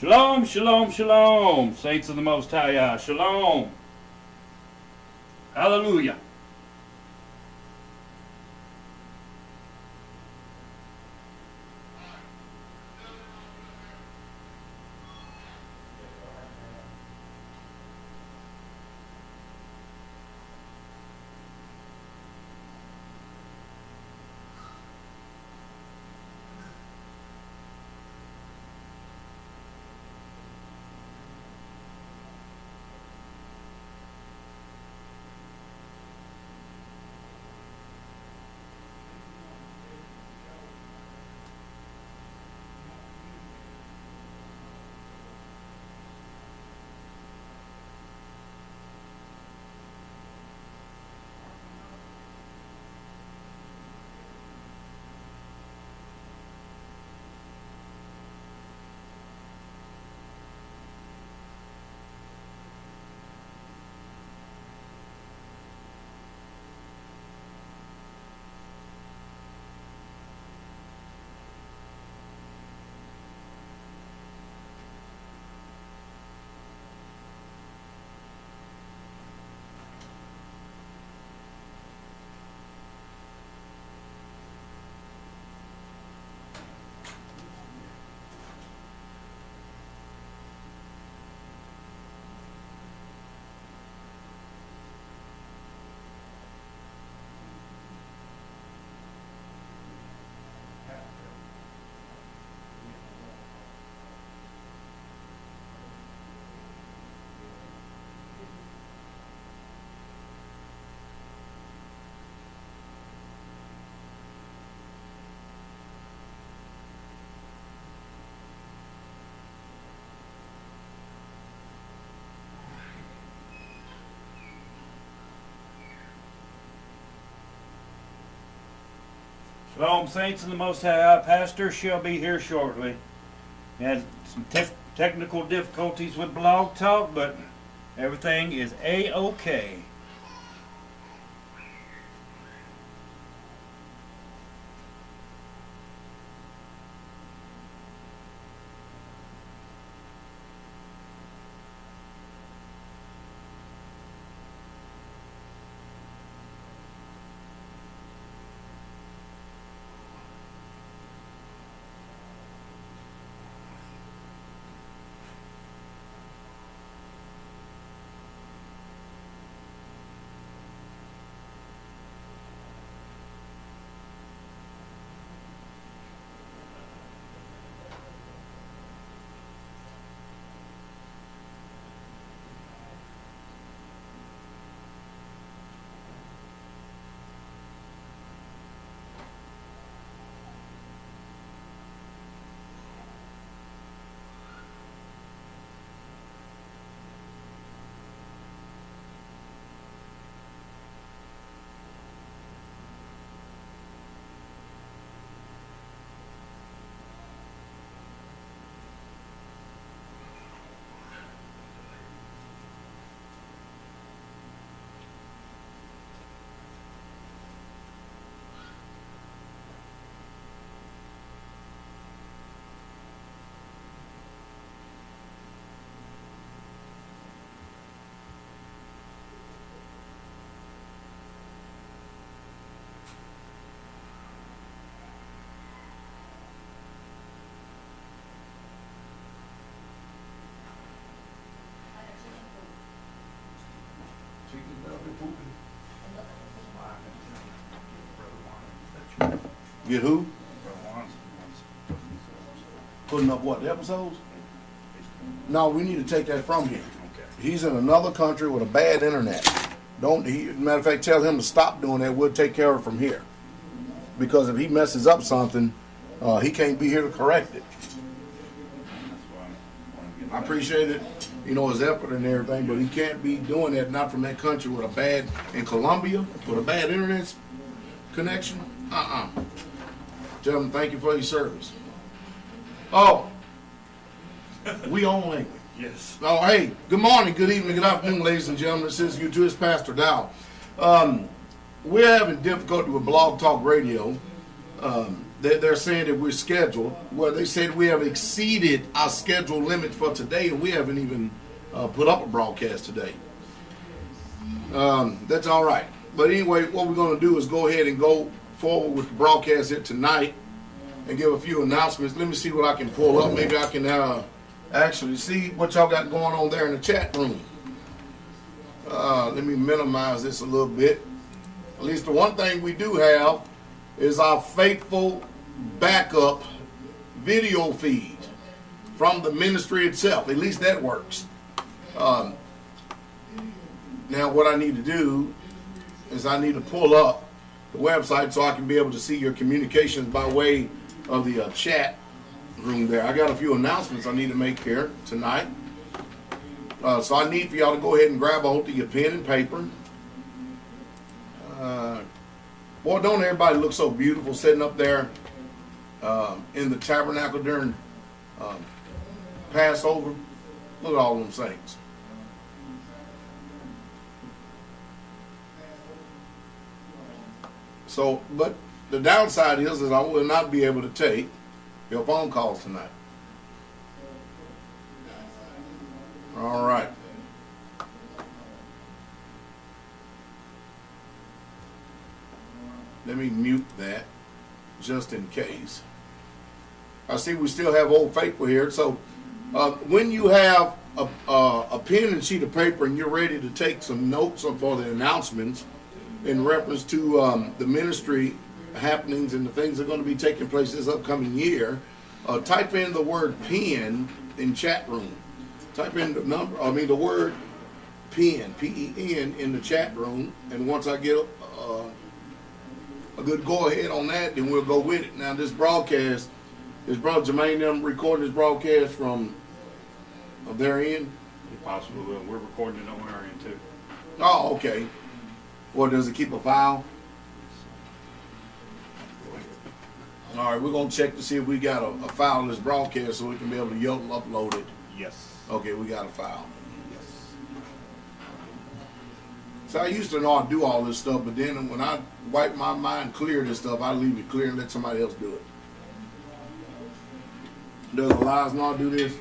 Shalom, shalom, shalom, saints of the Most High Yah. Shalom. Hallelujah. Shalom, saints of the Most High. Pastor shall be here shortly. Had some technical difficulties with Blog Talk, but everything is A-OK. Get who? Putting up what, the episodes? No, we need to take that from him. He's in another country with a bad internet. Matter of fact, tell him to stop doing that. We'll take care of it from here. Because if he messes up something, he can't be here to correct it. I appreciate it, his effort and everything, but he can't be doing that, not from that country with a bad, in Colombia, with a bad internet connection. Gentlemen, thank you for your service. Oh, we on language. Yes. Oh, hey, good morning, good evening, good afternoon, ladies and gentlemen. This is you too, it's Pastor Dow. We're having difficulty with Blog Talk Radio. they're saying that we're scheduled. Well, they said we have exceeded our scheduled limit for today, and we haven't even put up a broadcast today. That's all right. But anyway, what we're going to do is go ahead and go forward with the broadcast here tonight and give a few announcements. Let me see what I can pull up. Maybe I can actually see what y'all got going on there in the chat room. Let me minimize this a little bit. At least the one thing we do have is our faithful backup video feed from the ministry itself. At least that works. Now what I need to do is I need to pull up the website so I can be able to see your communications by way of the chat room there. I got a few announcements I need to make here tonight. So I need for y'all to go ahead and grab a hold of your pen and paper. Boy, don't everybody look so beautiful sitting up there in the tabernacle during Passover? Look at all them saints. So, but the downside is I will not be able to take your phone calls tonight. All right. Let me mute that just in case. I see we still have Old Faithful here. So when you have a pen and sheet of paper and you're ready to take some notes for the announcements in reference to the ministry happenings and the things that are going to be taking place this upcoming year, type in the word pen in chat room. Type in the word pen, P-E-N, in the chat room, and once I get a good go ahead on that, then we'll go with it. Now this broadcast, is Brother Jermaine them recording this broadcast from their end? Possibly will. We're recording it on our end too. Oh, okay. Well, does it keep a file? All right, we're going to check to see if we got a file of this broadcast so we can be able to upload it. Yes. Okay, we got a file. Yes. So I used to know how to do all this stuff, but then when I wipe my mind clear this stuff, I leave it clear and let somebody else do it. Does Elias know how to do this?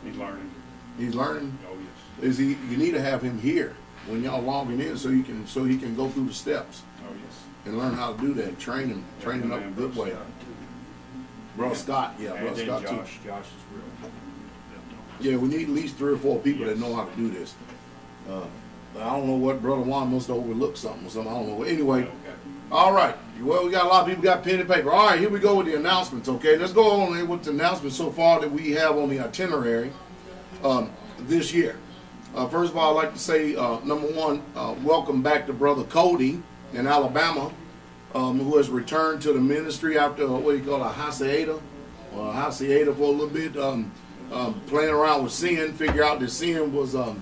He's learning. He's learning? Oh, yes. You need to have him here when y'all logging in so he can go through the steps. Oh, yes. And learn how to do that. Train him up a good way. Bro Scott, yeah, Bro Scott too. Josh is real. Yeah, we need at least 3 or 4 people that know how to do this. I don't know what Brother Juan must have overlooked something or something. I don't know. Anyway, Okay. all right. Well, we got a lot of people got pen and paper. All right, here we go with the announcements. Okay, let's go on with the announcements so far that we have on the itinerary this year. First of all, I'd like to say, number one, welcome back to Brother Cody in Alabama, who has returned to the ministry after a hacienda for a little bit, playing around with sin, figure out that sin was a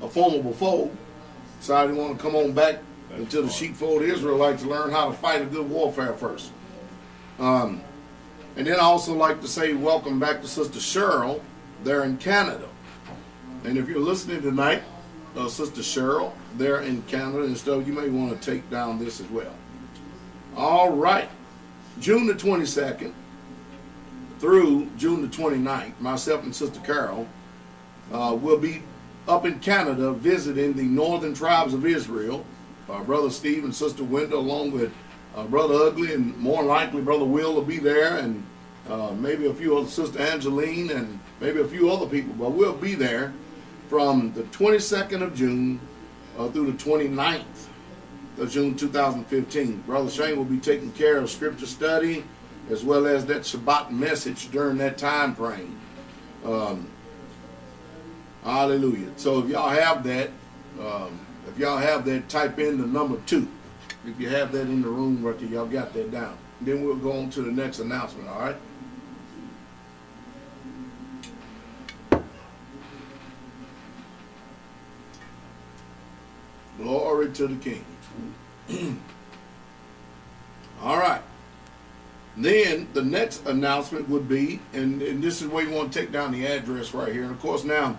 formidable foe. Decided he want to come on back into the sheepfold Israelites to learn how to fight a good warfare first. And then I also like to say welcome back to Sister Cheryl there in Canada. And if you're listening tonight, Sister Cheryl there in Canada and stuff, you may want to take down this as well. All right. June the 22nd through June the 29th, myself and Sister Carol will be up in Canada visiting the northern tribes of Israel. Brother Steve and Sister Wenda, along with Brother Ugly, and more likely Brother Will be there, and maybe a few other, Sister Angeline, and maybe a few other people. But we'll be there from the 22nd of June through the 29th of June 2015. Brother Shane will be taking care of scripture study as well as that Shabbat message during that time frame. Hallelujah. So if y'all have that, type in the number 2. If you have that in the room right there, y'all got that down. Then we'll go on to the next announcement, all right? Glory to the King. All right. Then the next announcement would be, and this is where you want to take down the address right here. And of course now,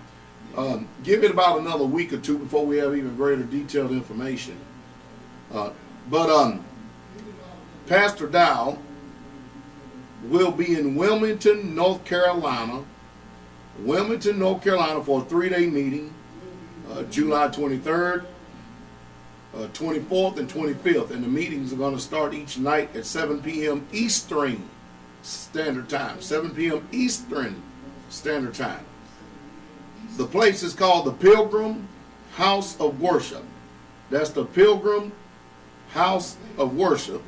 give it about another week or 2 before we have even greater detailed information. But Pastor Dow will be in Wilmington, North Carolina. Wilmington, North Carolina for a 3-day meeting, July 23rd, 24th, and 25th. And the meetings are going to start each night at 7 p.m. Eastern Standard Time. 7 p.m. Eastern Standard Time. The place is called the Pilgrim House of Worship. That's the Pilgrim House of Worship.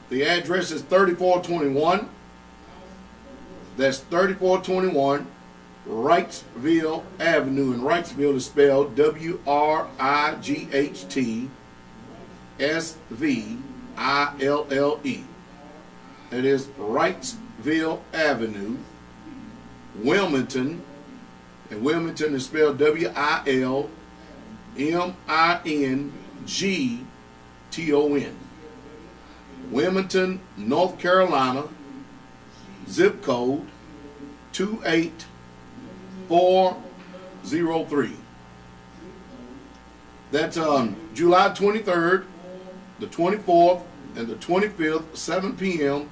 The address is 3421. That's 3421 Wrightsville Avenue. And Wrightsville is spelled WRIGHTSVILLE. It is Wrightsville Avenue, Wilmington. And Wilmington is spelled WILMINGTON. Wilmington, North Carolina, zip code 28403. That's on July 23rd, the 24th, and the 25th, 7 p.m.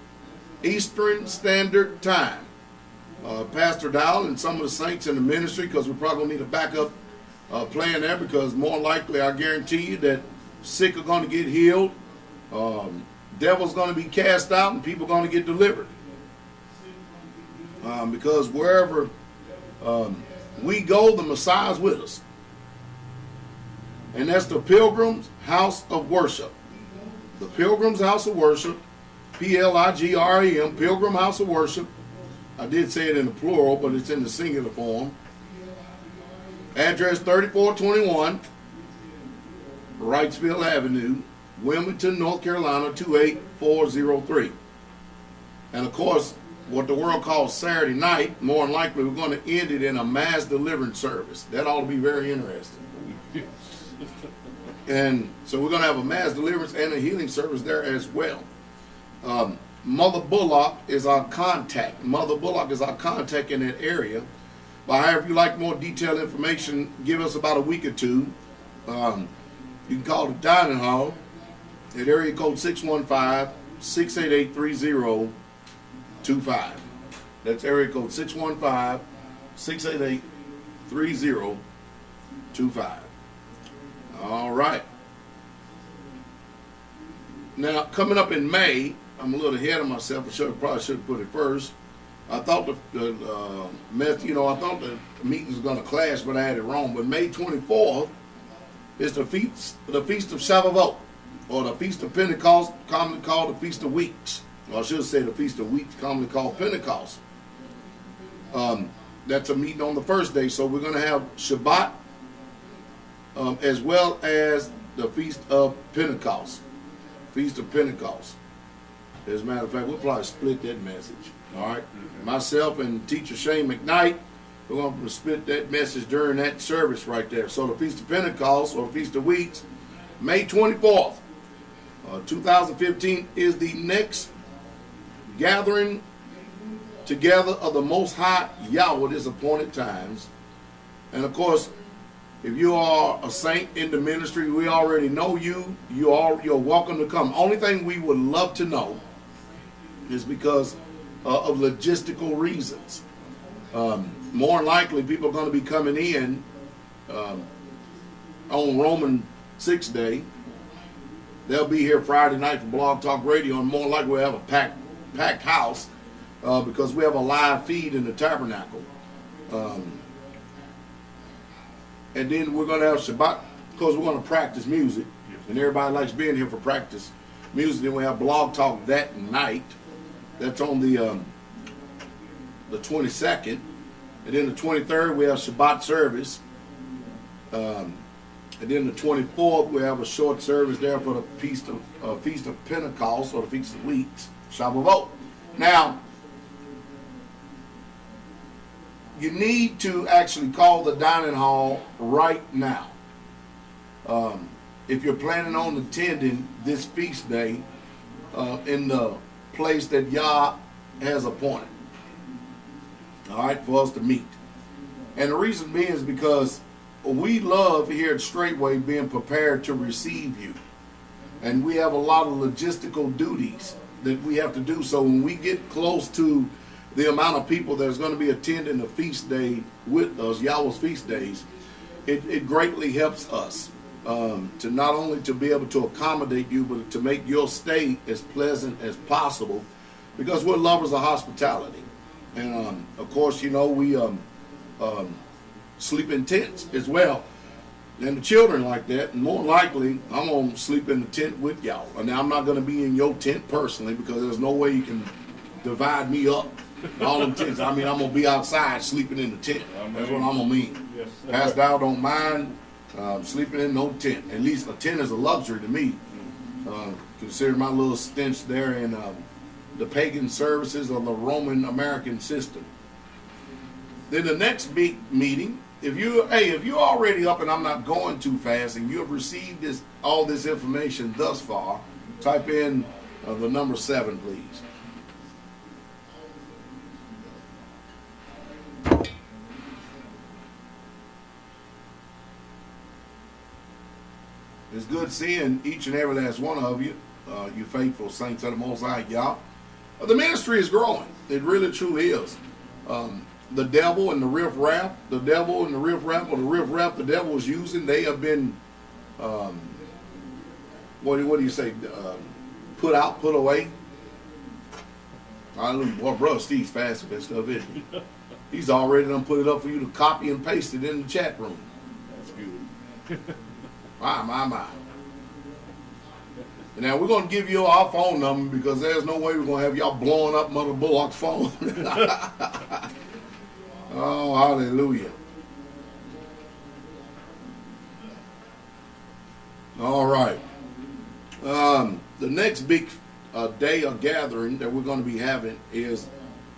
Eastern Standard Time. Pastor Dowell and some of the saints in the ministry, because we're probably going to need a backup plan there, because more likely, I guarantee you, that sick are going to get healed, devil's going to be cast out, and people are going to get delivered. Because wherever we go, the Messiah's with us. And that's the Pilgrim's House of Worship. The Pilgrim's House of Worship, PLIGRAM, Pilgrim House of Worship. I did say it in the plural, but it's in the singular form. Address 3421 Wrightsville Avenue, Wilmington, North Carolina, 28403. And of course, what the world calls Saturday night, more than likely we're going to end it in a mass deliverance service. That ought to be very interesting. And so we're going to have a mass deliverance and a healing service there as well. Mother Bullock is our contact. Mother Bullock is our contact in that area. But however, if you like more detailed information, give us about a week or two. You can call the dining hall at area code 615-688-3025. That's area code 615-688-3025. All right. Now, coming up in May, I'm a little ahead of myself. Probably should have put it first. I thought I thought the meeting was going to clash, but I had it wrong. But May 24th is the feast of Shavuot, or the Feast of Pentecost, commonly called the Feast of Weeks. Or I should say the Feast of Weeks, commonly called Pentecost. That's a meeting on the first day. So we're going to have Shabbat as well as the Feast of Pentecost. Feast of Pentecost. As a matter of fact, we'll probably split that message. All right? Myself and teacher Shane McKnight, we're going to split that message during that service right there. So the Feast of Pentecost, or Feast of Weeks, May 24th, 2015, is the next gathering together of the Most High Yahweh at His appointed times. And of course, if you are a saint in the ministry, we already know you. You're welcome to come. Only thing we would love to know is because of logistical reasons. More than likely, people are going to be coming in on Roman 6 Day. They'll be here Friday night for Blog Talk Radio, and more likely we'll have a packed house because we have a live feed in the tabernacle. And then we're going to have Shabbat, because we're going to practice music. And everybody likes being here for practice music. Then we have Blog Talk that night. That's on the 22nd. And then the 23rd, we have Shabbat service. And then the 24th, we have a short service there for the Feast of Pentecost, or the Feast of Weeks, Shavuot. Now, you need to actually call the dining hall right now. If you're planning on attending this feast day in the place that Yah has appointed. All right, for us to meet. And the reason being is because we love here at Straightway being prepared to receive you. And we have a lot of logistical duties that we have to do. So when we get close to the amount of people that's going to be attending the feast day with us, Yahweh's feast days, it greatly helps us to not only to be able to accommodate you, but to make your stay as pleasant as possible, because we're lovers of hospitality. And of course, you know, we sleep in tents as well. And the children like that, and more likely, I'm going to sleep in the tent with y'all. And now I'm not going to be in your tent personally, because there's no way you can divide me up. All them tents. I mean, I'm going to be outside sleeping in the tent. That's what I'm going to mean. Yes, Pastor Dow don't mind sleeping in no tent. At least a tent is a luxury to me. Consider my little stench there in the pagan services of the Roman American system. Then the next big meeting, if you're already up and I'm not going too fast, and you have received all this information thus far, type in the number 7, please. It's good seeing each and every last one of you, you faithful saints of the Most High Yah. The ministry is growing. It really truly is. The devil and the riffraff, the devil the devil is using, they have been, what do you say, put out, put away. Well, brother Steve's fast with that stuff, isn't he? He's already done put it up for you to copy and paste it in the chat room. That's good. My. Now, we're going to give you our phone number, because there's no way we're going to have y'all blowing up Mother Bullock's phone. Oh, hallelujah. All right. The next big day of gathering that we're going to be having is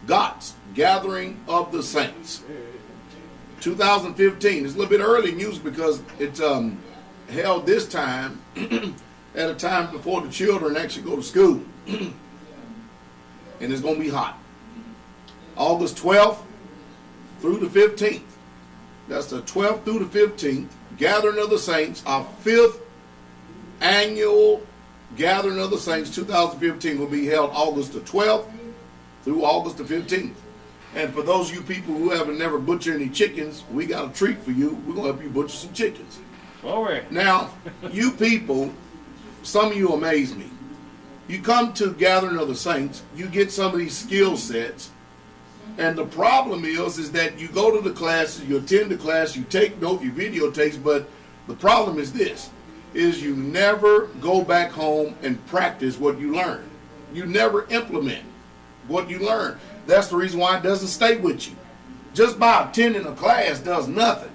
GOTS, Gathering of the Saints. 2015. It's a little bit early news because it's held this time at a time before the children actually go to school. And it's going to be hot. August 12th through the 15th. That's the 12th through the 15th. Gathering of the Saints, our 5th annual Gathering of the Saints 2015 will be held August the 12th through August the 15th. And for those of you people who haven't never butchered any chickens, we got a treat for you. We're going to help you butcher some chickens. Glory. Now, you people, some of you amaze me. You come to Gathering of the Saints, you get some of these skill sets, and the problem is that you go to the classes, you attend the class, you take note, you videotapes, but the problem is this, is you never go back home and practice what you learn. You never implement what you learn. That's the reason why it doesn't stay with you. Just by attending a class does nothing.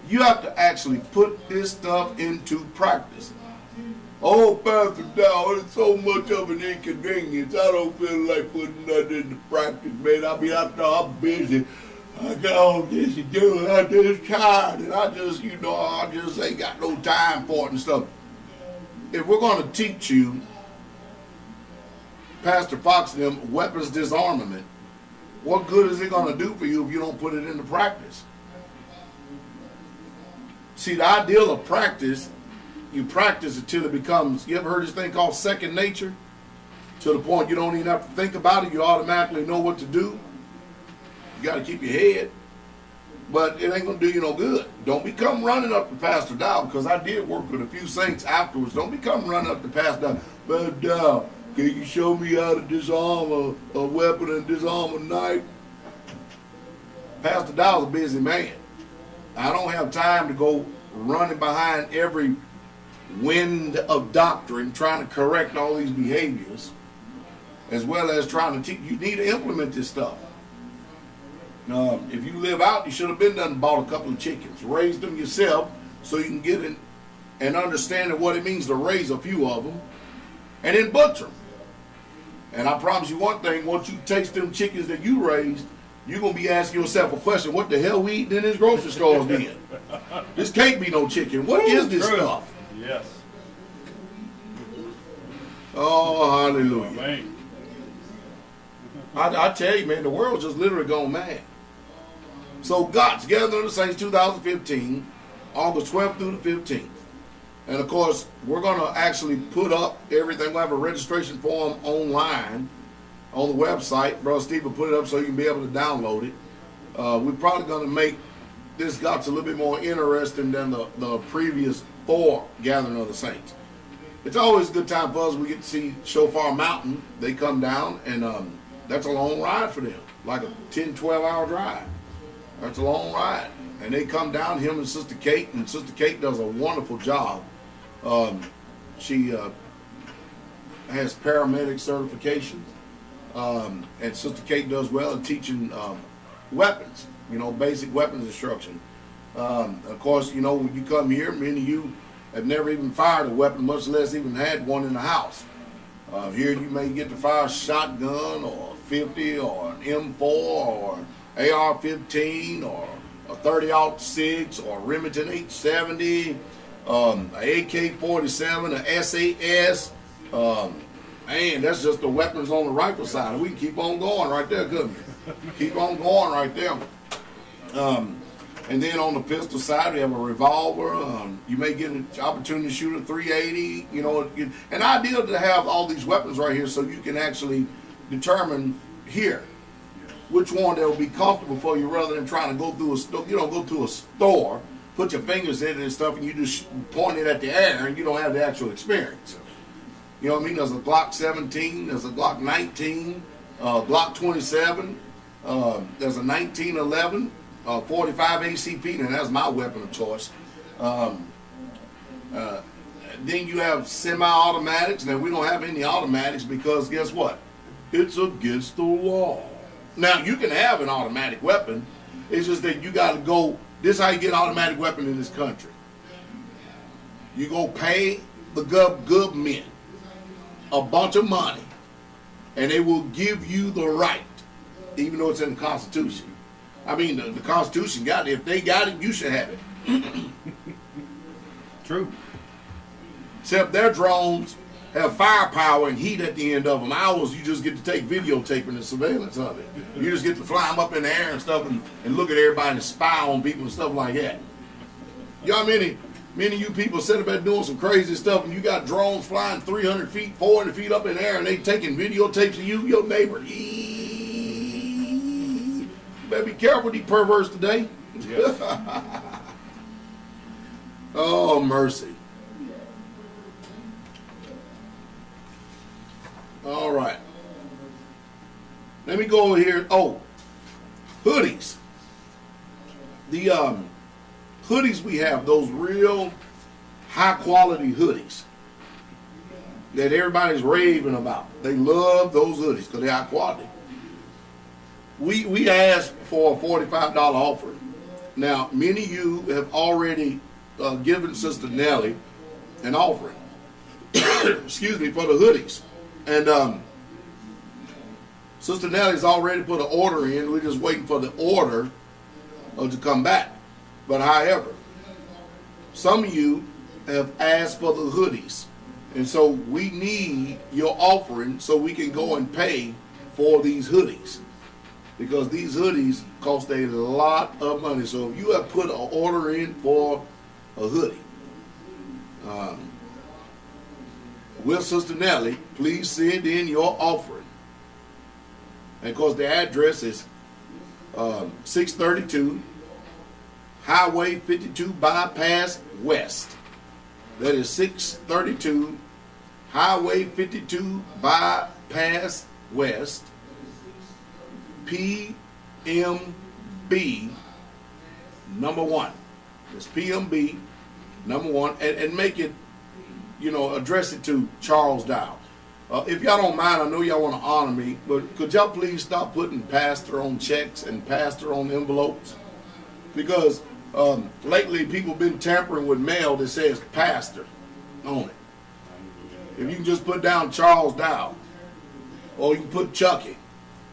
You have to actually put this stuff into practice. Oh, Pastor Dow, it's so much of an inconvenience. I don't feel like putting that into practice, man. I mean, I'm busy. I got all this to do. I'm just tired. And I just ain't got no time for it and stuff. If we're going to teach you, Pastor Fox and them, weapons disarmament, what good is it going to do for you if you don't put it into practice? See, the ideal of practice, you practice until it becomes, you ever heard this thing called second nature? To the point you don't even have to think about it, you automatically know what to do. You got to keep your head. But it ain't going to do you no good. Don't become running up to Pastor Dow, because I did work with a few saints afterwards. Don't become running up to Pastor Dow. But Dow, can you show me how to disarm a weapon and disarm a knife? Pastor Dow's a busy man. I don't have time to go running behind every wind of doctrine trying to correct all these behaviors, as well as trying to teach. You need to implement this stuff. If you live out, you should have been done and bought a couple of chickens, raised them yourself, so you can get an understanding of what it means to raise a few of them, and then butcher them. And I promise you one thing, once you taste them chickens that you raised, you're going to be asking yourself a question, what the hell we eating in this grocery store then? This can't be no chicken. What is this stuff? Yes. Oh, hallelujah. Amen. I tell you, man, the world's just literally gone mad. So GOTS, Gathering of the Saints 2015, August 12th through the 15th. And of course, we're going to actually put up everything. We'll have a registration form online on the website. Brother Steve will put it up so you can be able to download it. We're probably going to make this GOTS a little bit more interesting than the previous 4 Gathering of the Saints. It's always a good time for us. We get to see Shofar Mountain. They come down, and that's a long ride for them, like a 10, 12-hour drive. That's a long ride. And they come down, him and Sister Kate, and Sister Kate does a wonderful job. She has paramedic certifications, and Sister Kate does well in teaching weapons, basic weapons instruction. Of course, when you come here, many of you have never even fired a weapon, much less even had one in the house. Here you may get to fire a shotgun or a 50 or an M4 or AR-15 or a 30-06 or a Remington 870, an AK-47, an SAS. Man, that's just the weapons on the rifle side. We can keep on going right there, couldn't we? Keep on going right there. And then on the pistol side, we have a revolver. You may get an opportunity to shoot a 380. An ideal to have all these weapons right here so you can actually determine here which one that will be comfortable for you, rather than trying to go through a store, put your fingers in it and stuff, and you just point it at the air, and you don't have the actual experience. You know what I mean? There's a Glock 17, there's a Glock 19, Glock 27, there's a 1911. 45 ACP, and that's my weapon of choice. Then you have semi-automatics. Now, we don't have any automatics because guess what? It's against the law. Now, you can have an automatic weapon. It's just that you got to go. This is how you get an automatic weapon in this country. You go pay the government a bunch of money, and they will give you the right, even though it's in the Constitution. I mean, the Constitution got it. If they got it, you should have it. True. Except their drones have firepower and heat at the end of them. Ours, you just get to take videotaping and surveillance of it. You just get to fly them up in the air and stuff and look at everybody and spy on people and stuff like that. You know how many of you people sit up there doing some crazy stuff, and you got drones flying 300 feet, 400 feet up in the air, and they taking videotapes of you, your neighbor. Better be careful, these perverts today. Yes. Oh, mercy. All right. Let me go over here. Oh, hoodies. The hoodies we have, those real high quality hoodies that everybody's raving about. They love those hoodies because they're high quality. We asked for a $45 offering. Now, many of you have already given Sister Nellie an offering. Excuse me, for the hoodies. And Sister Nellie's already put an order in. We're just waiting for the order to come back. But however, some of you have asked for the hoodies. And so we need your offering so we can go and pay for these hoodies. Because these hoodies cost a lot of money. So if you have put an order in for a hoodie with Sister Nellie, please send in your offering. And of course the address is 632 Highway 52 Bypass West. That is 632 Highway 52 Bypass West. PMB number 1. It's PMB number 1, and make it, address it to Charles Dow. If y'all don't mind, I know y'all want to honor me, but could y'all please stop putting pastor on checks and pastor on envelopes? Because lately people have been tampering with mail that says pastor on it. If you can just put down Charles Dow, or you can put Chucky,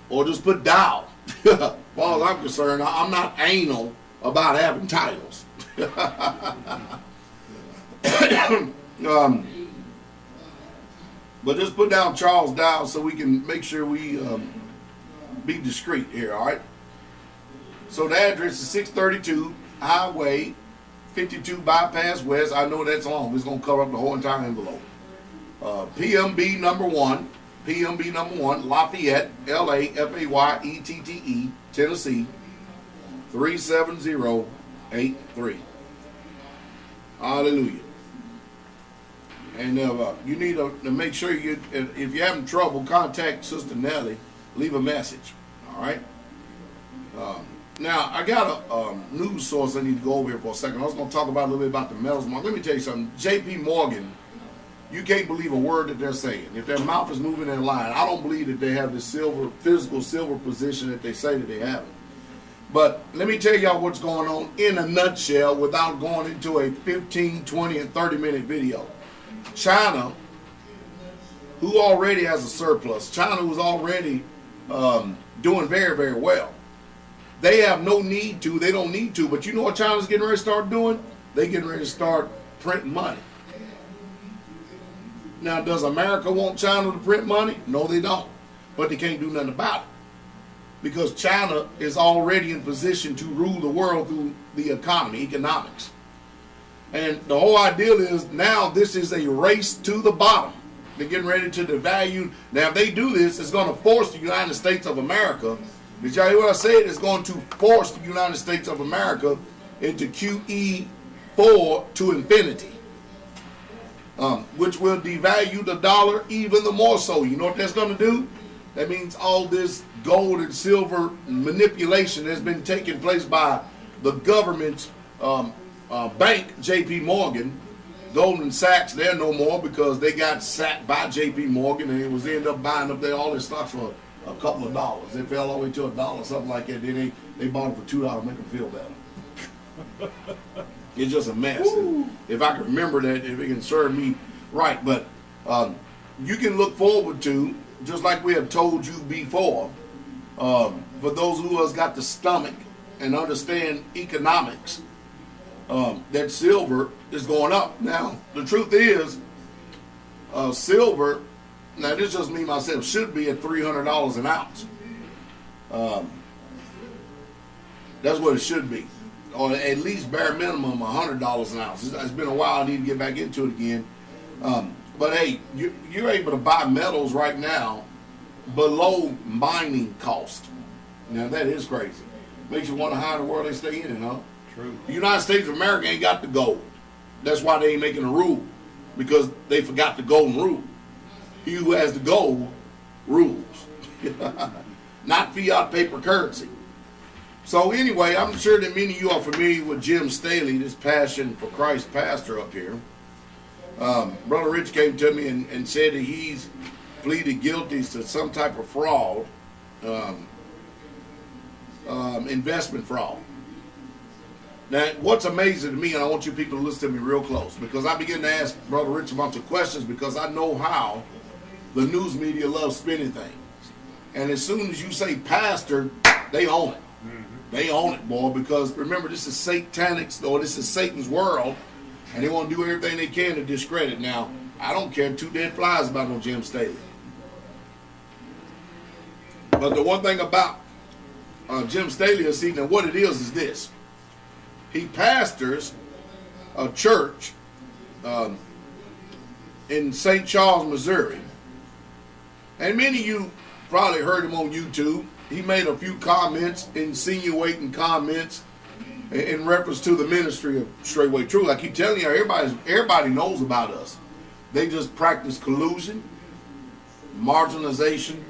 or just put Dow. As far as I'm concerned, I'm not anal about having titles. But just put down Charles Dow so we can make sure we be discreet here, all right? So the address is 632 Highway 52 Bypass West. I know that's long. It's going to cover up the whole entire envelope. PMB number 1. PMB number 1, Lafayette, Lafayette, Tennessee, 37083. Hallelujah. And you need to make sure if you're having trouble, contact Sister Nellie. Leave a message. All right. Now I got a news source I need to go over here for a second. I was going to talk about a little bit about the metals market. Let me tell you something. J.P. Morgan, you can't believe a word that they're saying. If their mouth is moving in line, I don't believe that they have the physical silver position that they say that they have. But let me tell y'all what's going on in a nutshell without going into a 15, 20, and 30-minute video. China, who already has a surplus, China who's already doing very, very well. They have no need to, they don't need to, but you know what China's getting ready to start doing? They're getting ready to start printing money. Now, does America want China to print money? No, they don't. But they can't do nothing about it. Because China is already in position to rule the world through the economy, economics. And the whole ideal is now this is a race to the bottom. They're getting ready to devalue. Now, if they do this, it's going to force the United States of America. Did y'all hear what I said? It's going to force the United States of America into QE4 to infinity. Which will devalue the dollar even the more so. You know what that's going to do? That means all this gold and silver manipulation has been taking place by the government's bank, J.P. Morgan. Goldman Sachs, they're no more because they got sacked by J.P. Morgan and it was end up buying up all their stocks for a couple of dollars. They fell all the way to $1, something like that. Then they bought it for $2 to make them feel better. It's just a mess. If I can remember that, if it can serve me right. But you can look forward to, just like we have told you before, for those who has got the stomach and understand economics, that silver is going up. Now, the truth is, silver, now this just me myself, should be at $300 an ounce. That's what it should be. Or at least bare minimum $100 an ounce. It's been a while. I need to get back into it again. But hey, you're able to buy metals right now below mining cost. Now that is crazy. Makes you wonder how in the world they stay in it, huh? True. The United States of America ain't got the gold. That's why they ain't making a rule, because they forgot the golden rule. He who has the gold rules, not fiat paper currency. So anyway, I'm sure that many of you are familiar with Jim Staley, this Passion for Christ pastor up here. Brother Rich came to me and said that he's pleaded guilty to some type of fraud, investment fraud. Now, what's amazing to me, and I want you people to listen to me real close, because I begin to ask Brother Rich a bunch of questions because I know how the news media loves spinning things. And as soon as you say pastor, they own it. They own it, boy, because remember, this is satanic, or this is Satan's world, and they want to do everything they can to discredit. Now, I don't care two dead flies about no Jim Staley. But the one thing about Jim Staley, see, now what it is this. He pastors a church in St. Charles, Missouri. And many of you probably heard him on YouTube. He made a few comments, insinuating comments in reference to the ministry of Straightway Truth. I keep telling you, everybody knows about us. They just practice collusion, marginalization,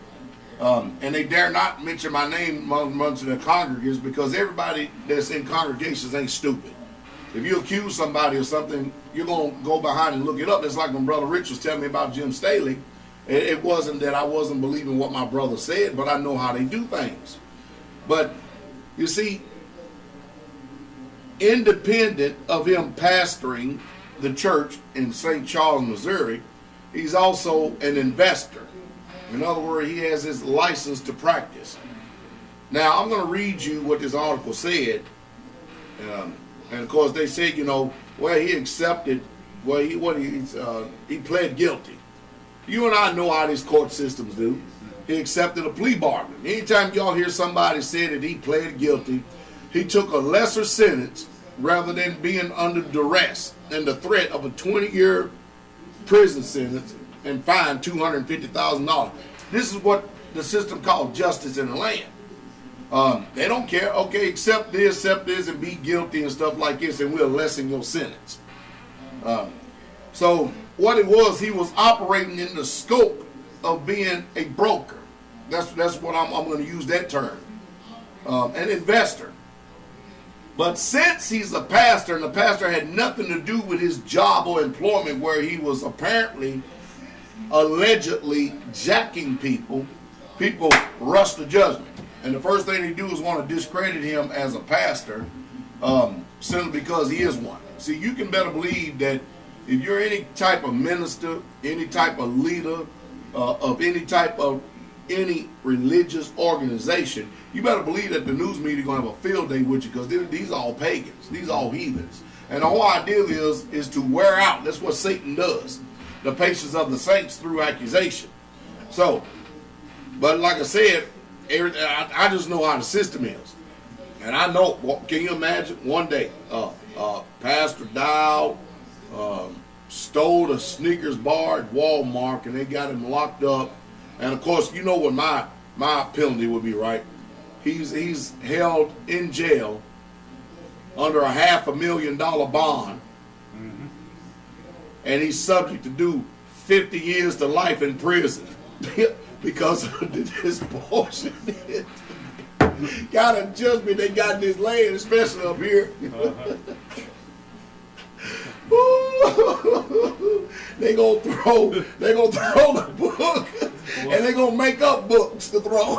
and they dare not mention my name amongst their congregants because everybody that's in congregations ain't stupid. If you accuse somebody of something, you're going to go behind and look it up. It's like when Brother Rich was telling me about Jim Staley. It wasn't that I wasn't believing what my brother said, but I know how they do things. But, you see, independent of him pastoring the church in St. Charles, Missouri, he's also an investor. In other words, he has his license to practice. Now, I'm going to read you what this article said. And, of course, they said, well, he accepted, well, he pled guilty. You and I know how these court systems do. He accepted a plea bargain. Anytime y'all hear somebody say that he pled guilty, he took a lesser sentence rather than being under duress and the threat of a 20-year prison sentence and fined $250,000. This is what the system called justice in the land. They don't care. Okay, accept this, and be guilty and stuff like this, and we'll lessen your sentence. So what it was, he was operating in the scope of being a broker. That's what I'm going to use that term. An investor. But since he's a pastor, and the pastor had nothing to do with his job or employment, where he was apparently, allegedly jacking people rush to judgment. And the first thing they do is want to discredit him as a pastor, simply because he is one. See, you can better believe that if you're any type of minister, any type of leader, of any religious organization, you better believe that the news media is going to have a field day with you, because these are all pagans. These are all heathens. And the whole idea is to wear out. That's what Satan does. The patience of the saints through accusation. So, but like I said, I just know how the system is. And I know, can you imagine one day, Pastor Dow stole a Snickers bar at Walmart, and they got him locked up. And of course, you know what my penalty would be, right? He's held in jail under a $500,000 bond, and he's subject to do 50 years to life in prison because of this bullshit. Got a judgment they got in this land, especially up here. They gonna throw the book, and they gonna make up books to throw.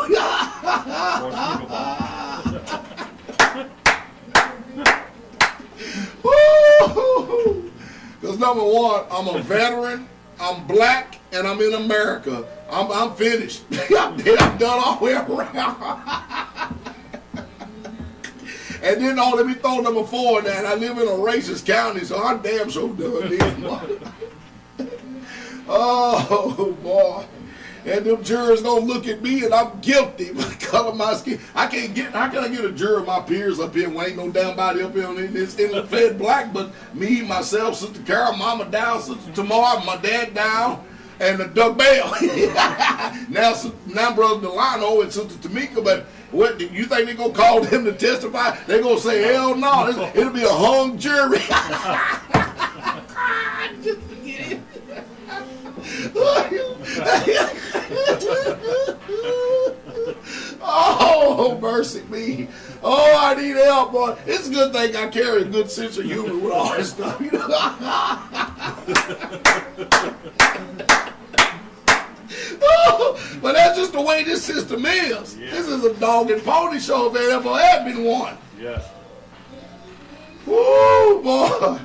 Because number one, I'm a veteran, I'm black, and I'm in America. I'm finished. I'm done all the way around. And then, let me throw number 4 in there. And I live in a racist county, so I'm damn sure done this. Oh, boy. And them jurors gonna look at me, and I'm guilty because of my skin. How can I get a juror of my peers up here when ain't no damn body up here in the Fed black, but me, myself, Sister Carol, Mama Down, Sister Tamar, my dad Down, and the Doug Bell. now Brother Delano and Sister Tamika, but what, you think they gonna call them to testify? They gonna say, hell no, it'll be a hung jury. Just forget it. Oh, mercy me. Oh, I need help, boy. It's a good thing I carry a good sense of humor with all this stuff. You know? Oh, but that's just the way this system is. Yeah. This is a dog and pony show if there ever had been one. Yes. Oh, boy.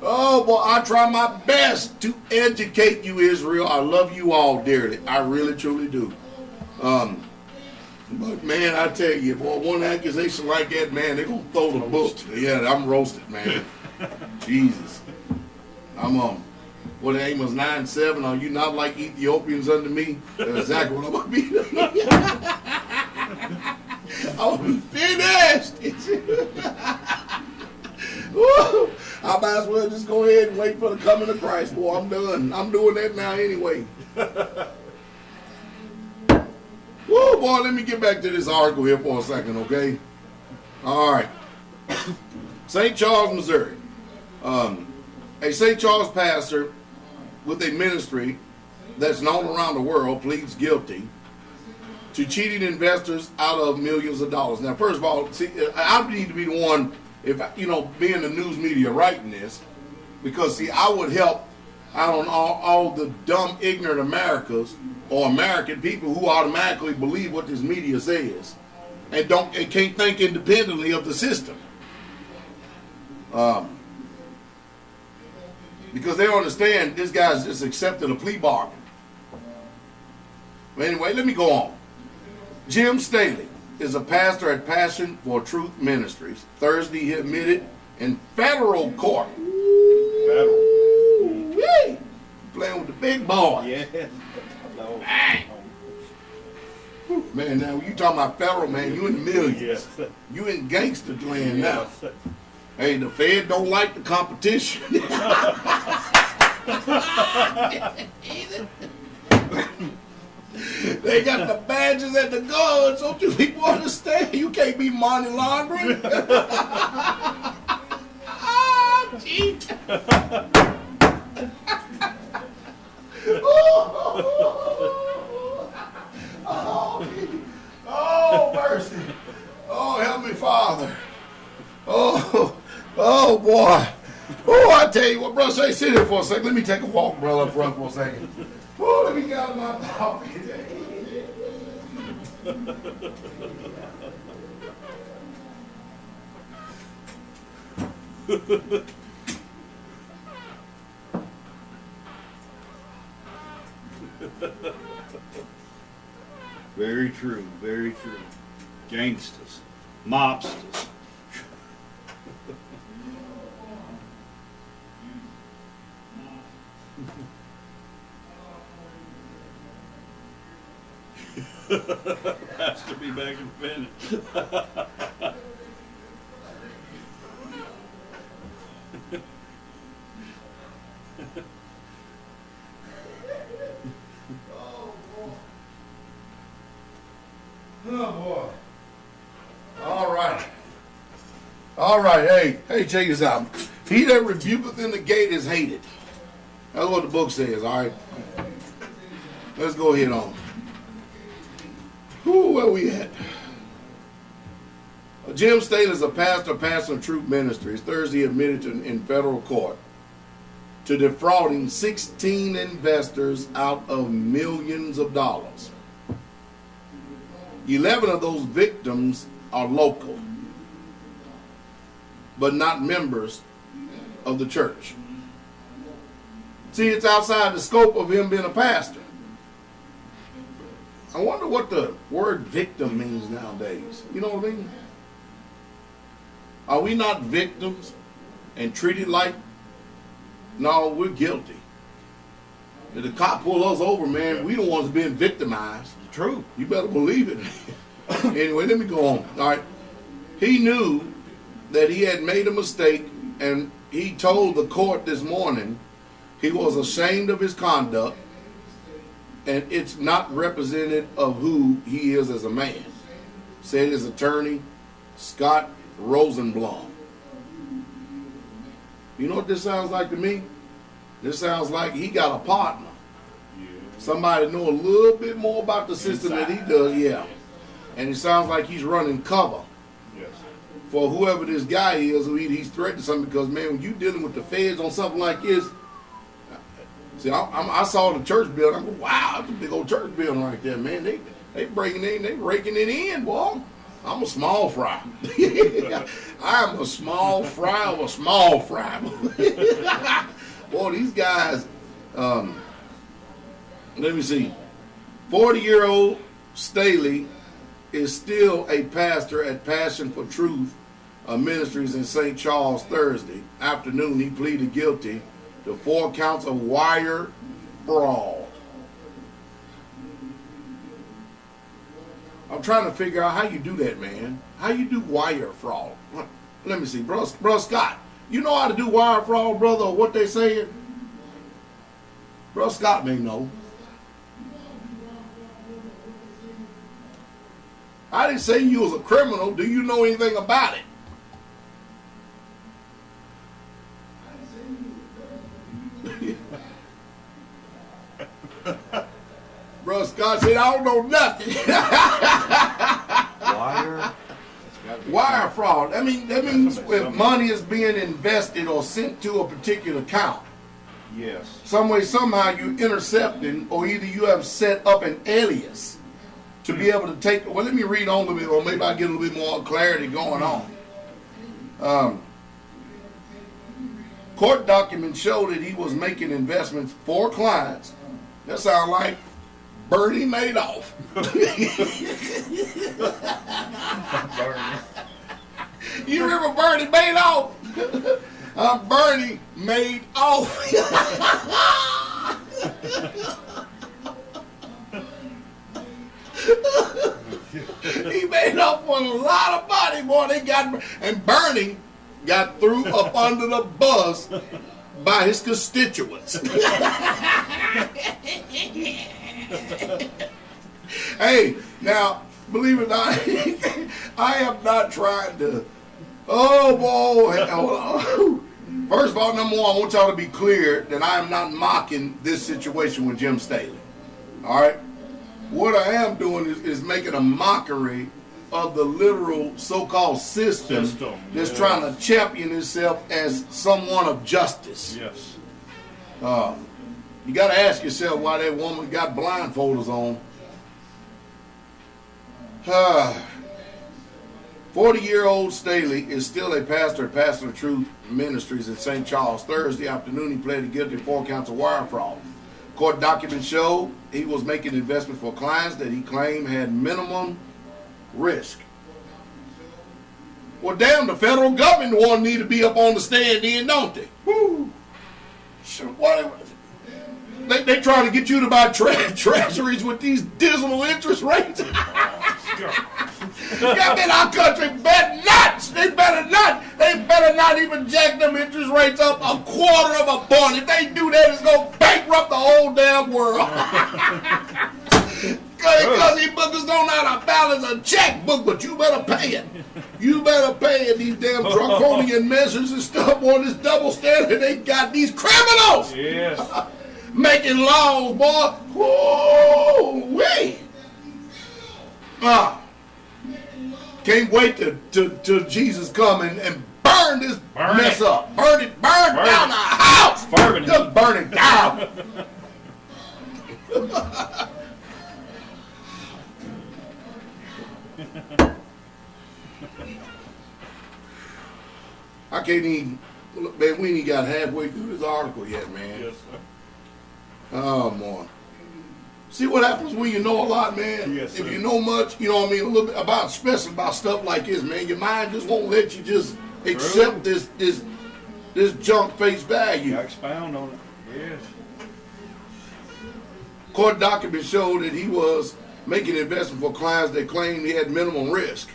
Oh, boy, I try my best to educate you, Israel. I love you all dearly. I really, truly do. But, man, I tell you, for one accusation like that, man, they're going to throw the book. Yeah, I'm roasted, man. Jesus. I'm what, Amos 9:7, are you not like Ethiopians unto me? That's exactly what I'm going to be. I'm finished. Woo! I might as well just go ahead and wait for the coming of Christ. Boy, I'm done. I'm doing that now anyway. Woo, boy, let me get back to this article here for a second, okay? All right. St. Charles, Missouri. A St. Charles pastor with a ministry that's known around the world pleads guilty to cheating investors out of millions of dollars. Now, first of all, see, I need to be the one, if being the news media writing this, because see, I would help out on all the dumb, ignorant Americans or American people who automatically believe what this media says and can't think independently of the system. Because they don't understand this guy's just accepted a plea bargain. But anyway, let me go on. Jim Staley is a pastor at Passion for Truth Ministries. Thursday, he admitted in federal court. Woo-wee. Playing with the big boy. Yeah. No. Man, now you talking about federal, man, you in the millions. Yes. You in gangster land now. Hey, the Fed don't like the competition. They got the badges and the guns. Don't you people understand? You can't be money laundering. Gee. Oh, mercy. Oh, help me, Father. Oh, boy. Oh, I tell you what, brother, say, sit here for a second. Let me take a walk, brother, up front for a second. Oh, let me get out of my pocket. Very true, very true. Gangsters, mobsters. Pastor be back in a minute. Oh, boy. All right. All right. Hey, check this out. He that rebuketh in the gate is hated. That's what the book says, all right? Let's go ahead on. Where we at? Jim Staley is a pastor of Truth Ministries. Thursday admitted in federal court to defrauding 16 investors out of millions of dollars. 11 of those victims are local, but not members of the church. See, it's outside the scope of him being a pastor. I wonder what the word victim means nowadays. You know what I mean? Are we not victims and treated like, no, we're guilty? If the cop pull us over, man, we the ones being victimized. True. You better believe it. Anyway, let me go on. All right. He knew that he had made a mistake, and he told the court this morning he was ashamed of his conduct, and it's not representative of who he is as a man, said his attorney, Scott Rosenblum. You know what this sounds like to me? This sounds like he got a partner. Somebody know a little bit more about the system than he does, yeah. And it sounds like he's running cover for whoever this guy is who he's threatening something, because, man, when you're dealing with the feds on something like this, see, I saw the church building. I go, wow, that's a big old church building right there, man. They breaking in, they raking it in, boy. I'm a small fry. I'm a small fry of a small fry. Boy, these guys, let me see. 40-year-old Staley is still a pastor at Passion for Truth Ministries in St. Charles. Thursday afternoon, he pleaded guilty to 4 counts of wire fraud. I'm trying to figure out how you do that, man. How you do wire fraud? Let me see, bro Scott. You know how to do wire fraud, brother, or what they saying? Bro Scott may know. I didn't say you was a criminal. Do you know anything about it? Bro Scott said, I don't know nothing. Wire fraud. I mean, that means if money is being invested or sent to a particular account. Yes. Some way, somehow you're intercepting, or either you have set up an alias to be able to take. Well, let me read on a little bit, or maybe I get a little bit more clarity going on. Court documents show that he was making investments for clients. That sounds like Bernie Madoff. You remember Bernie Madoff? Bernie Madoff. He made off on a lot of money, boy. They got, and Bernie got threw up under the bus by his constituents. Hey, now, believe it or not, I am not trying to, oh boy. First of all, number one, I want y'all to be clear that I am not mocking this situation with Jim Staley. All right? What I am doing is making a mockery of the literal so-called system that's trying to champion itself as someone of justice. Yes. You got to ask yourself why that woman got blindfolders on. 40-year-old Staley is still a pastor at Pastor of Truth Ministries in St. Charles. Thursday afternoon, he pleaded guilty to 4 counts of wire fraud. Court documents show he was making investments for clients that he claimed had minimum risk. Well, damn, the federal government one need to be up on the stand then, don't they? Woo. They trying to get you to buy treasuries with these dismal interest rates. Yeah, man, our country better not. They better not. They better not even jack them interest rates up a quarter of a point. If they do that, it's going to bankrupt the whole damn world. Because these bookers don't know how to balance a checkbook, but you better pay it. You better pay it. These damn draconian measures and stuff on this double standard. They got these criminals. Yes. Making laws, boy. Whoa-wee. Can't wait till Jesus come and burn this mess up. Burn down the house. Just burn it down. I can't even, man, we ain't got halfway through this article yet, man. Yes, sir. Oh, boy. See what happens when you know a lot, man? Yes, sir. If you know much, you know what I mean, a little bit about, especially about stuff like this, man, your mind just won't let you just accept this junk face value. Gotta expound on it. Yes. Court documents show that he was making investment for clients that claimed he had minimum risk.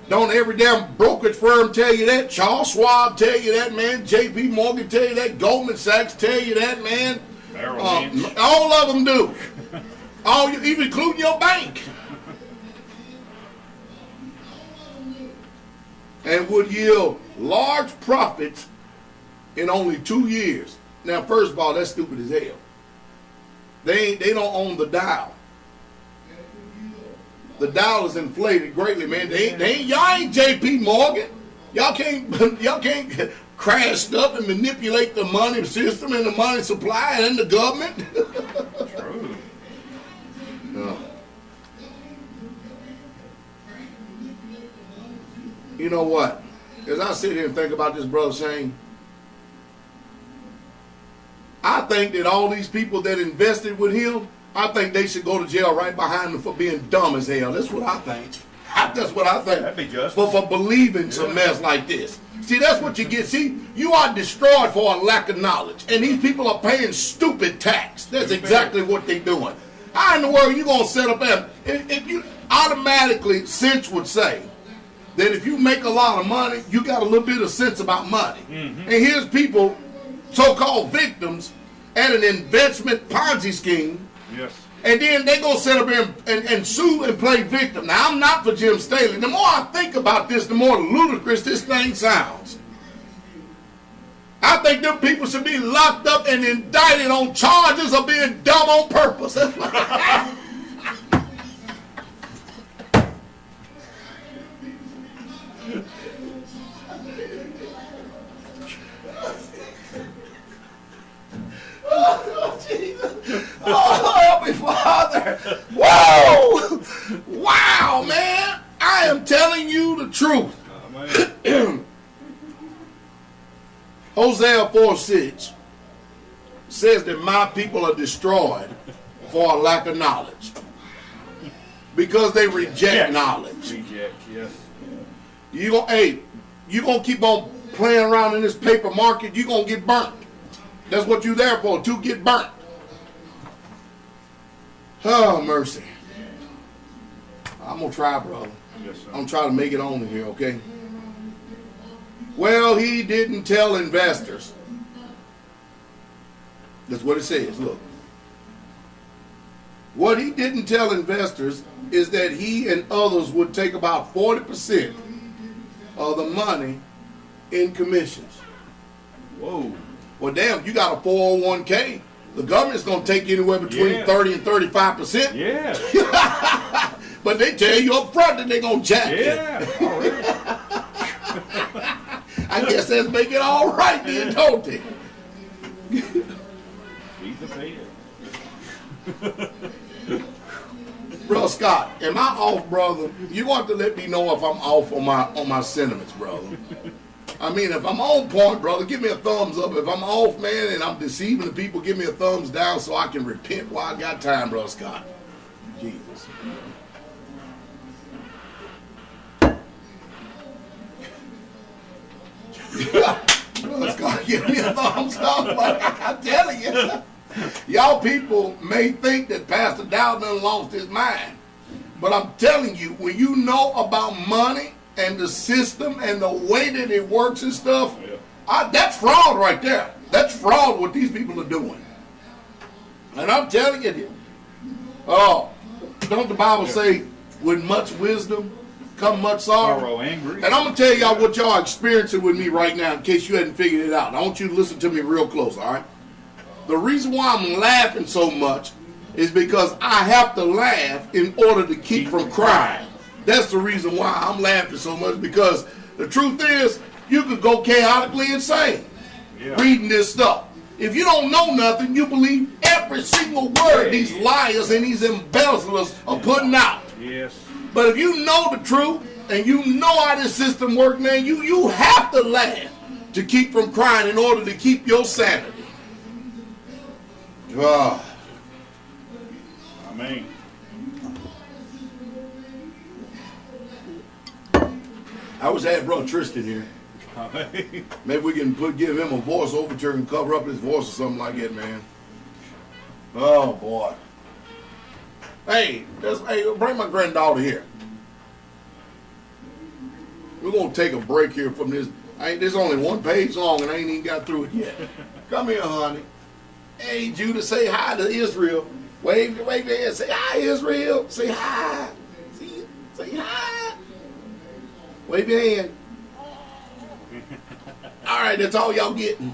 Don't every damn brokerage firm tell you that? Charles Schwab tell you that, man. J.P. Morgan tell you that. Goldman Sachs tell you that, man. All of them do. Even including your bank. And would yield large profits in only 2 years. Now, first of all, that's stupid as hell. They don't own the Dow. The Dow is inflated greatly, man. Y'all ain't J.P. Morgan. Y'all can't crash stuff and manipulate the money system and the money supply and the government. True. No. You know what? As I sit here and think about this, Brother Shane, I think that all these people that invested with him, I think they should go to jail right behind them for being dumb as hell. That's what I think. That's what I think. That'd be just. For believing some mess like this. See, that's what you get. See, you are destroyed for a lack of knowledge. And these people are paying stupid tax. That's exactly what they're doing. How in the world are you going to set up that? If you automatically, sense would say that if you make a lot of money, you got a little bit of sense about money. Mm-hmm. And here's people, so-called victims, at an investment Ponzi scheme. Yes. And then they gonna sit up here and sue and play victim. Now, I'm not for Jim Staley. The more I think about this, the more ludicrous this thing sounds. I think them people should be locked up and indicted on charges of being dumb on purpose. Oh, Jesus. Oh, help me, Father. Whoa! Wow, man. I am telling you the truth. Oh, Hosea 4:6 says that my people are destroyed for a lack of knowledge. Because they reject knowledge. Reject, yes. You gonna keep on playing around in this paper market, you're gonna get burnt. That's what you're there for, to get burnt. Oh, mercy. I'm going to try, brother. Yes, sir. I'm trying to make it on here, okay? Well, he didn't tell investors. That's what it says. Look. What he didn't tell investors is that he and others would take about 40% of the money in commissions. Whoa. Well, damn, you got a 401k. The government's going to take anywhere between 30 and 35%. Yeah. But they tell you up front that they're going to jack it. Yeah. Already. I guess that's make it all right then, don't they? Feed the Fed. Bro, Scott, am I off, brother? You want to let me know if I'm off on my sentiments, brother. I mean, if I'm on point, brother, give me a thumbs up. If I'm off, man, and I'm deceiving the people, give me a thumbs down so I can repent while I got time, bro, Scott. Jesus. Brother Scott, give me a thumbs up, but I'm telling you. Y'all people may think that Pastor Dowden lost his mind. But I'm telling you, when you know about money and the system and the way that it works and stuff, that's fraud right there. That's fraud what these people are doing. And I'm telling you, don't the Bible say, with much wisdom come much sorrow? Angry. And I'm going to tell y'all what y'all experiencing with me right now in case you hadn't figured it out. I want you to listen to me real close, all right? The reason why I'm laughing so much is because I have to laugh in order to keep from crying. That's the reason why I'm laughing so much, because the truth is, you could go chaotically insane reading this stuff. If you don't know nothing, you believe every single word these liars and these embezzlers are putting out. Yes. But if you know the truth and you know how this system works, man, you have to laugh to keep from crying in order to keep your sanity. I mean, I wish I had Brother Tristan here. Maybe we can give him a voice overture and cover up his voice or something like that, man. Oh boy. Hey, bring my granddaughter here. We're gonna take a break here from this. There's only one page long and I ain't even got through it yet. Come here, honey. Hey, Judah, say hi to Israel. Wave your hand. Say hi, Israel. Say hi. Say hi. Wave your hand. All right, that's all y'all getting.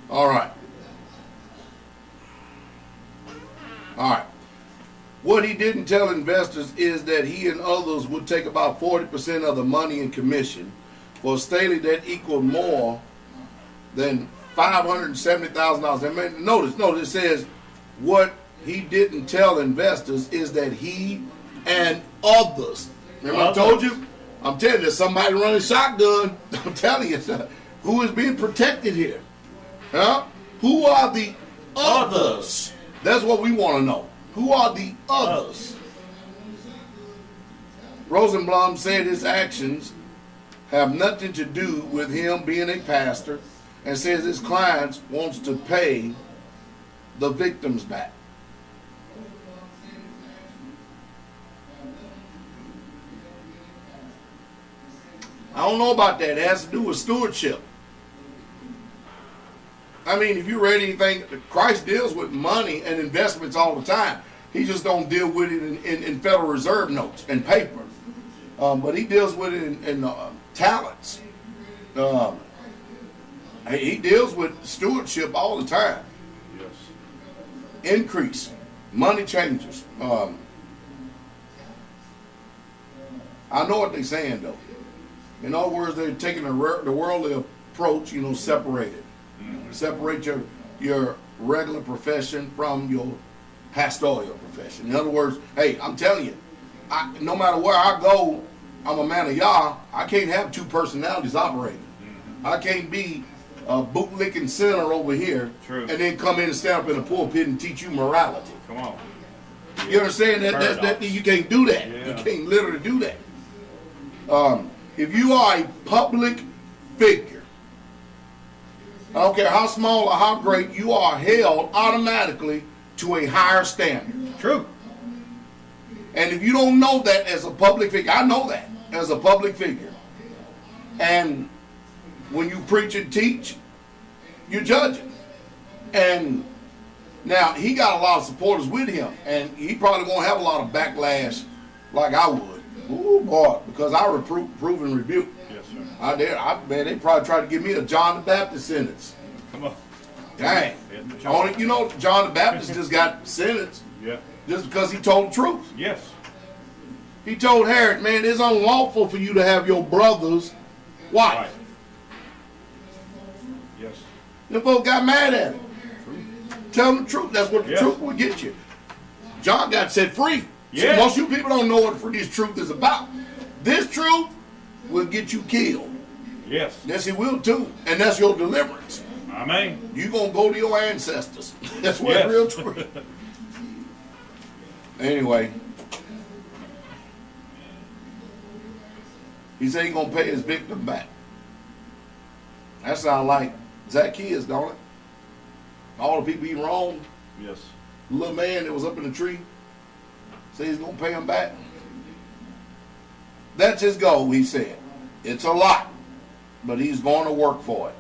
All right. All right. What he didn't tell investors is that he and others would take about 40% of the money in commission for a Staley that equaled more than $570,000. I mean, notice it says what he didn't tell investors is that he and others. Remember I told you? I'm telling you, there's somebody running shotgun. I'm telling you, who is being protected here? Huh? Who are the others? That's what we want to know. Who are the others? Rosenblum said his actions have nothing to do with him being a pastor, and says his clients wants to pay the victims back. I don't know about that. It has to do with stewardship. I mean, if you read anything, Christ deals with money and investments all the time. He just don't deal with it in Federal Reserve notes and paper. But he deals with it in talents. He deals with stewardship all the time. Yes. Increase. Money changes. I know what they're saying, though. In other words, they're taking the worldly approach, separated. Separate your regular profession from your pastoral profession. In other words, hey, I'm telling you, no matter where I go, I'm a man of Yah. I can't have two personalities operating. Mm-hmm. I can't be a bootlicking sinner over here and then come in and stand up in the pulpit and teach you morality. Come on. You understand that you can't do that. Yeah. You can't literally do that. If you are a public figure, I don't care how small or how great, you are held automatically to a higher standard. True. And if you don't know that as a public figure, I know that as a public figure. And when you preach and teach, you're judging. And now he got a lot of supporters with him, and he probably won't have a lot of backlash like I would. Ooh, boy, because I reprove and rebuke. Yes, sir. I bet they probably tried to give me a John the Baptist sentence. Come on. Dang. Only, you know, John the Baptist just got sentenced. Yeah. Just because he told the truth. Yes. He told Herod, man, it's unlawful for you to have your brother's wife. Right. Yes. The folks got mad at him. True. Tell them the truth. That's what the Yes. truth will get you. John got set free. Yes. See, most of you people don't know what this truth is about. This truth will get you killed. Yes. Yes, it will too. And that's your deliverance. Amen. You're going to go to your ancestors. That's what Yes. real truth. Anyway. He said he's going to pay his victim back. That sounds like Zacchaeus, don't it? All the people he wronged. Yes. The little man that was up in the tree. Said he's going to pay him back. That's his goal, he said. It's a lot. But he's going to work for it.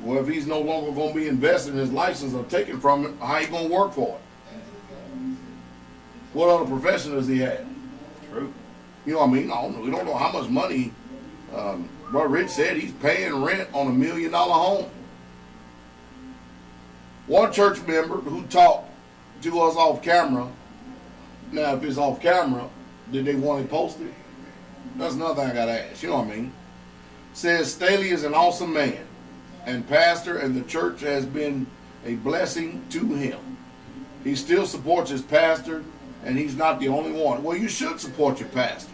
Well, if he's no longer going to be invested in his license or taken from him, how he going to work for it? What other profession does he have? True. You know what I mean? I don't know. We don't know how much money. Brother Rich said he's paying rent on $1 million home. One church member who talked to us off camera. Now, if it's off camera, did they want it posted? That's another thing I got to ask. You know what I mean? Says Staley is an awesome man and pastor, and the church has been a blessing to him. He still supports his pastor, and he's not the only one. Well, you should support your pastor.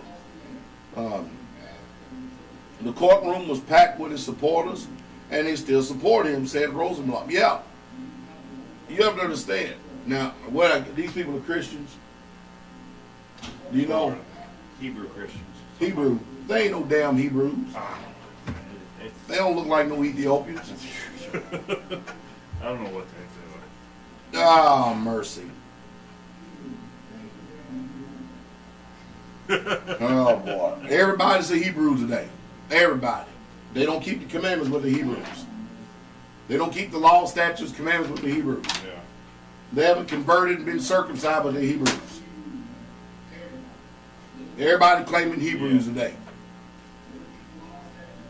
The courtroom was packed with his supporters, and they still support him, said Rosenblatt. Yeah, you have to understand. Now, these people are Christians. Do you know? Hebrew Christians. Hebrew. They ain't no damn Hebrews. They don't look like no Ethiopians. I don't know what they do. Ah, mercy. Oh, boy. Everybody's a Hebrew today. Everybody. They don't keep the commandments with the Hebrews. They don't keep the law, statutes, commandments with the Hebrews. Yeah. They haven't converted and been circumcised with the Hebrews. Everybody claiming Hebrews today.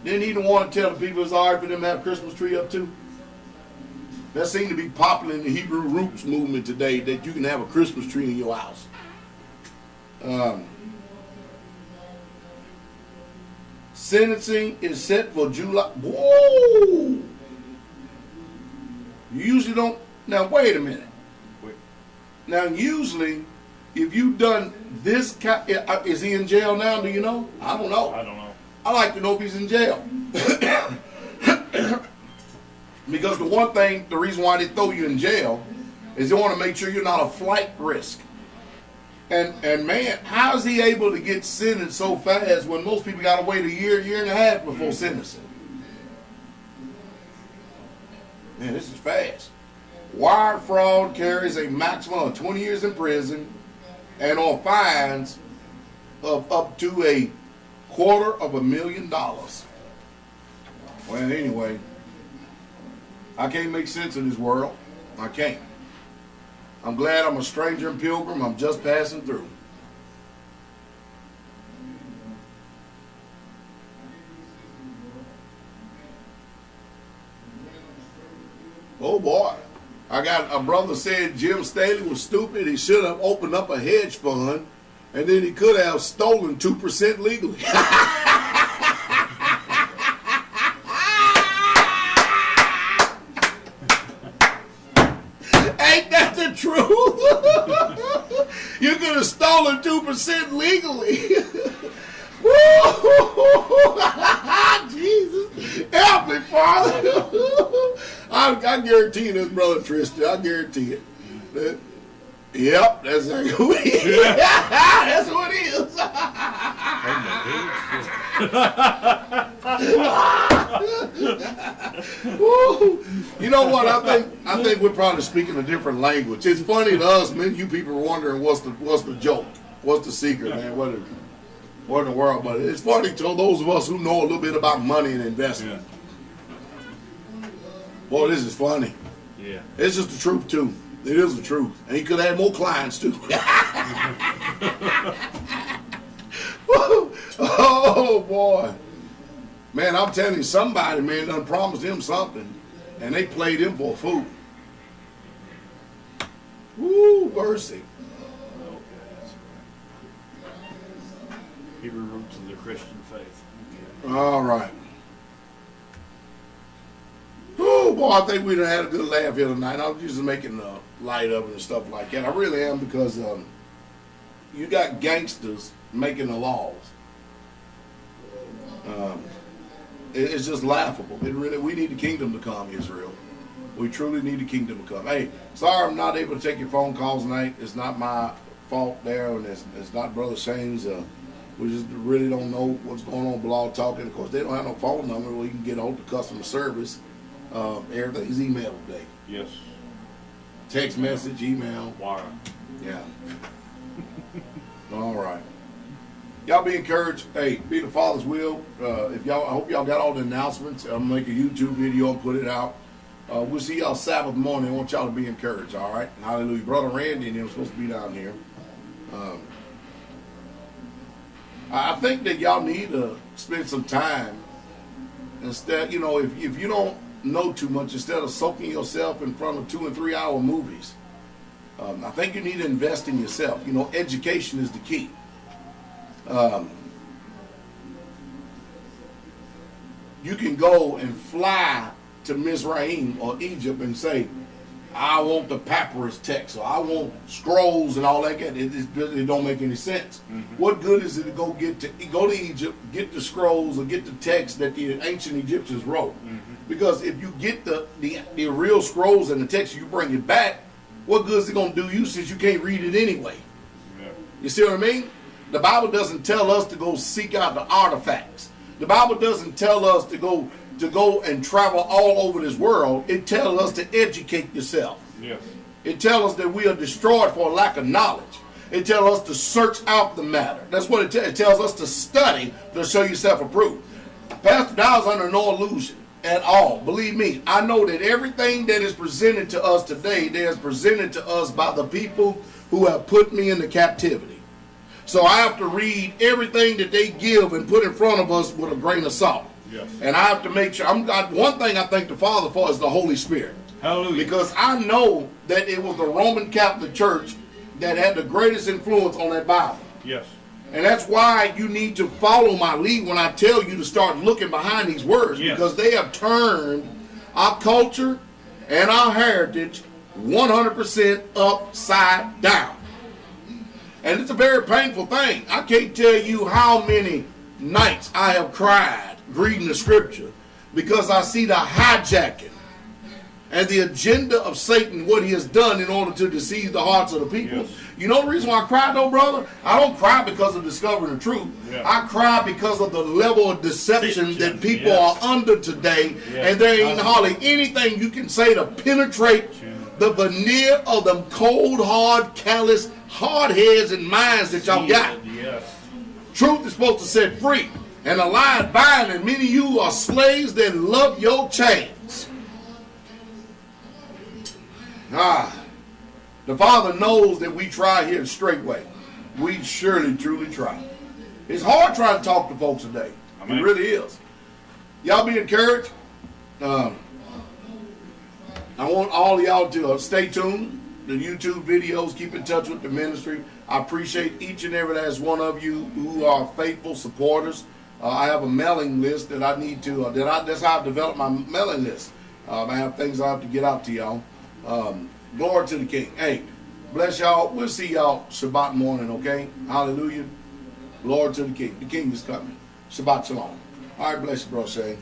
Didn't he want to tell the people it's all right for them to have a Christmas tree up too? That seemed to be popular in the Hebrew Roots movement today, that you can have a Christmas tree in your house. Sentencing is set for July. Whoa! You usually don't. Now, wait a minute. Now, usually, if you've done this, is he in jail now? Do you know? I don't know. I don't know. I like to know if he's in jail. Because the reason why they throw you in jail is they want to make sure you're not a flight risk. And man, how is he able to get sentenced so fast when most people got to wait a year and a half before sentencing? Man, this is fast. Wire fraud carries a maximum of 20 years in prison and or fines of up to $250,000. Well, anyway, I can't make sense of this world. I can't. I'm glad I'm a stranger and pilgrim. I'm just passing through. Oh boy. I got a brother said Jim Staley was stupid. He should have opened up a hedge fund, and then he could have stolen 2% legally. Ain't that the truth? You could have stolen 2% legally. Jesus, help me, Father. I guarantee you this, Brother Tristan. I guarantee it. Yep, that's who he is. That's who it is. Woo. You know what? I think we're probably speaking a different language. It's funny to us, man. You people are wondering what's the joke, what's the secret, man? What in the world? But it's funny to those of us who know a little bit about money and investment. Yeah. Boy, this is funny. Yeah. It's just the truth too. It is the truth, and he could have more clients too. Oh boy, man! I'm telling you, somebody, man, done promised him something, and they played him for a fool. Woo, mercy! Hebrew roots of the Christian faith. All right. Oh boy, I think we done had a good laugh here tonight. I'm just making light of it and stuff like that. I really am, because you got gangsters making the laws. It's just laughable. We need the kingdom to come, Israel. We truly need the kingdom to come. Hey, sorry I'm not able to take your phone calls tonight. It's not my fault there, and it's not Brother Shane's. We just really don't know what's going on with Blog Talk. And of course, they don't have no phone number where you can get hold of customer service. Everything's email today. Yes. Text message, email. Wire. Yeah. All right. Y'all be encouraged. Hey, be the Father's will. I hope y'all got all the announcements. I'll make a YouTube video and put it out. We'll see y'all Sabbath morning. I want y'all to be encouraged. All right. Hallelujah. Brother Randy and him are supposed to be down here. I think that y'all need to spend some time instead. You know, if you don't know too much, instead of soaking yourself in front of 2 and 3 hour movies, I think you need to invest in yourself. You know, education is the key. You can go and fly to Mizraim or Egypt and say, I want the papyrus text, or I want scrolls and all that. It don't make any sense. Mm-hmm. What good is it to go to Egypt, get the scrolls or get the text that the ancient Egyptians wrote? Mm-hmm. Because if you get the real scrolls and the text, you bring it back, what good is it going to do you since you can't read it anyway? Yeah. You see what I mean? The Bible doesn't tell us to go seek out the artifacts. The Bible doesn't tell us to go and travel all over this world. It tells us to educate yourself. Yes. It tells us that we are destroyed for a lack of knowledge. It tells us to search out the matter. That's what it tells. It tells us to study to show yourself approved. Pastor Dow's under no illusion at all. Believe me, I know that everything that is presented to us today, that is presented to us by the people who have put me into captivity. So I have to read everything that they give and put in front of us with a grain of salt. Yes. And I have to make sure. One thing I thank the Father for is the Holy Spirit. Hallelujah. Because I know that it was the Roman Catholic Church that had the greatest influence on that Bible. Yes. And that's why you need to follow my lead when I tell you to start looking behind these words. Yes. Because they have turned our culture and our heritage 100% upside down. And it's a very painful thing. I can't tell you how many nights I have cried reading the scripture because I see the hijacking and the agenda of Satan, what he has done in order to deceive the hearts of the people. Yes. You know the reason why I cry though, brother? I don't cry because of discovering the truth. Yeah. I cry because of the level of deception that people are under today. Yes. And there ain't hardly anything you can say to penetrate the veneer of them cold, hard, callous, hard heads and minds that y'all got. Yes. Truth is supposed to set free. And a lie bind, and many of you are slaves that love your chains. The Father knows that we try here straightway. We surely, truly try. It's hard trying to talk to folks today. Amen. It really is. Y'all be encouraged. I want all of y'all to stay tuned. The YouTube videos, keep in touch with the ministry. I appreciate each and every last one of you who are faithful supporters. I have a mailing list that I need to, that's how I developed my mailing list. I have things I have to get out to y'all. Glory to the King. Hey, bless y'all. We'll see y'all Shabbat morning, okay? Hallelujah. Glory to the King. The King is coming. Shabbat shalom. All right, bless you, bro, Shane.